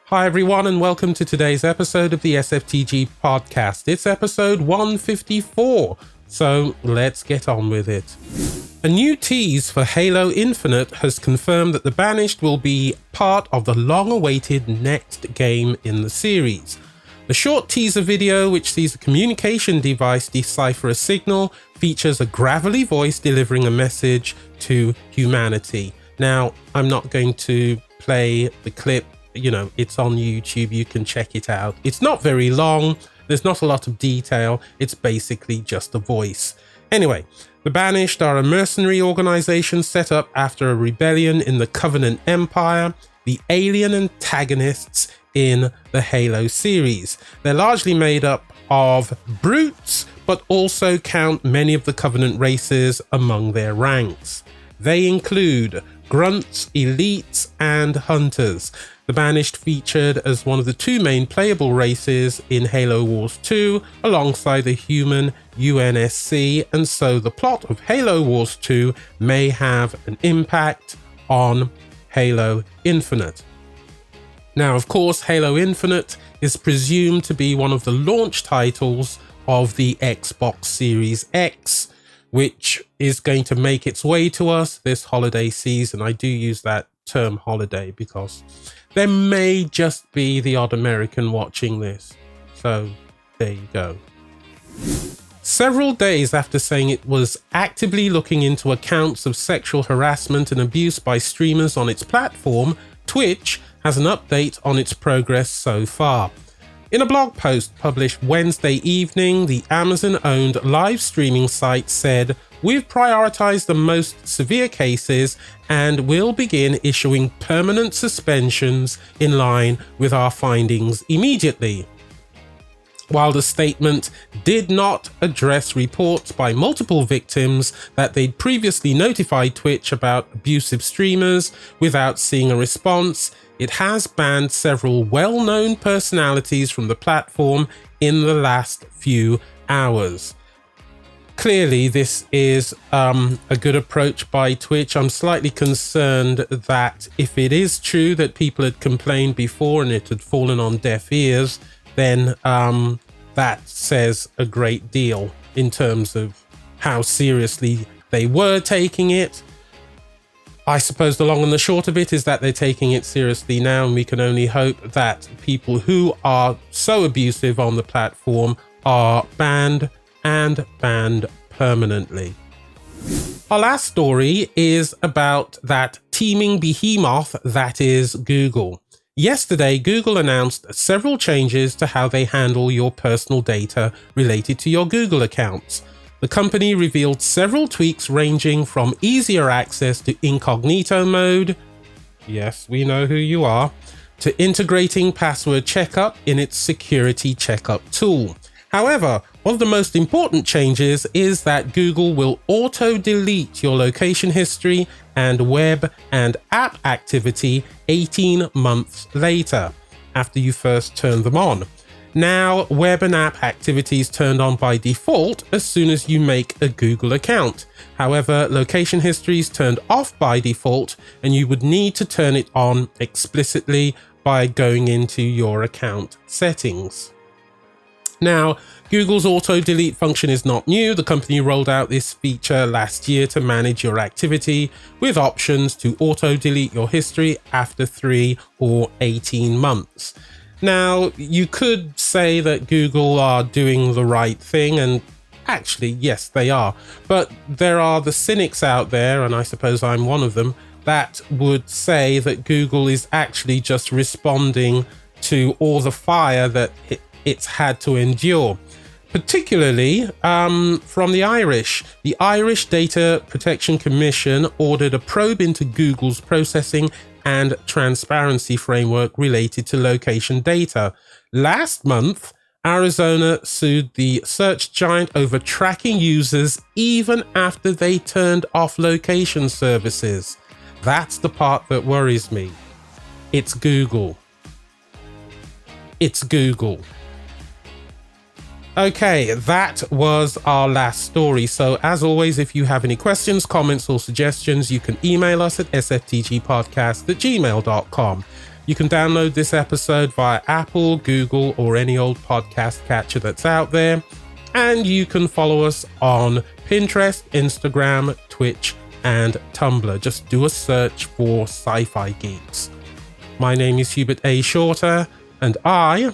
Hi everyone and welcome to today's episode of the SFTG podcast. It's episode 154, so let's get on with it. A new tease for Halo Infinite has confirmed that The Banished will be part of the long-awaited next game in the series. The short teaser video, which sees a communication device decipher a signal, features a gravelly voice delivering a message to humanity. Now, I'm not going to play the clip. It's on YouTube, you can check it out. It's not very long, there's not a lot of detail, it's basically just a voice. Anyway, the Banished are a mercenary organization set up after a rebellion in the Covenant Empire, the alien antagonists in the Halo series. They're largely made up of brutes, but also count many of the Covenant races among their ranks. They include grunts, elites, and hunters. The Banished featured as one of the two main playable races in Halo Wars 2, alongside the human UNSC, and so the plot of Halo Wars 2 may have an impact on Halo Infinite. Now, of course, Halo Infinite is presumed to be one of the launch titles of the Xbox Series X, which is going to make its way to us this holiday season. I do use that term holiday because there may just be the odd American watching this. So there you go. Several days after saying it was actively looking into accounts of sexual harassment and abuse by streamers on its platform, Twitch has an update on its progress so far. In a blog post published Wednesday evening, the Amazon-owned live streaming site said, "We've prioritized the most severe cases and will begin issuing permanent suspensions in line with our findings immediately." While the statement did not address reports by multiple victims that they'd previously notified Twitch about abusive streamers without seeing a response, it has banned several well-known personalities from the platform in the last few hours. Clearly, this is a good approach by Twitch. I'm slightly concerned that if it is true that people had complained before and it had fallen on deaf ears, then that says a great deal in terms of how seriously they were taking it. I suppose the long and the short of it is that they're taking it seriously now, and we can only hope that people who are so abusive on the platform are banned and banned permanently. Our last story is about that teeming behemoth that is Google. Yesterday, Google announced several changes to how they handle your personal data related to your Google accounts. The company revealed several tweaks ranging from easier access to incognito mode, yes, we know who you are, to integrating password checkup in its security checkup tool. However, one of the most important changes is that Google will auto-delete your location history and web and app activity 18 months later, after you first turn them on. Now, web and app activity is turned on by default as soon as you make a Google account. However, location history is turned off by default, and you would need to turn it on explicitly by going into your account settings. Now, Google's auto-delete function is not new. The company rolled out this feature last year to manage your activity, with options to auto-delete your history after 3 or 18 months. Now, you could say that Google are doing the right thing, and actually, yes, they are. But there are the cynics out there, and I suppose I'm one of them, that would say that Google is actually just responding to all the fire that it's had to endure. Particularly from the Irish. The Irish Data Protection Commission ordered a probe into Google's processing and transparency framework related to location data. Last month, Arizona sued the search giant over tracking users even after they turned off location services. That's the part that worries me. It's Google. It's Google. Okay, that was our last story. So as always, if you have any questions, comments or suggestions, you can email us at sftgpodcast@gmail.com. You can download this episode via Apple, Google, or any old podcast catcher that's out there. And you can follow us on Pinterest, Instagram, Twitch, and Tumblr. Just do a search for Sci-Fi Geeks. My name is Hubert A. Shorter, and I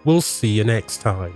will see you next time.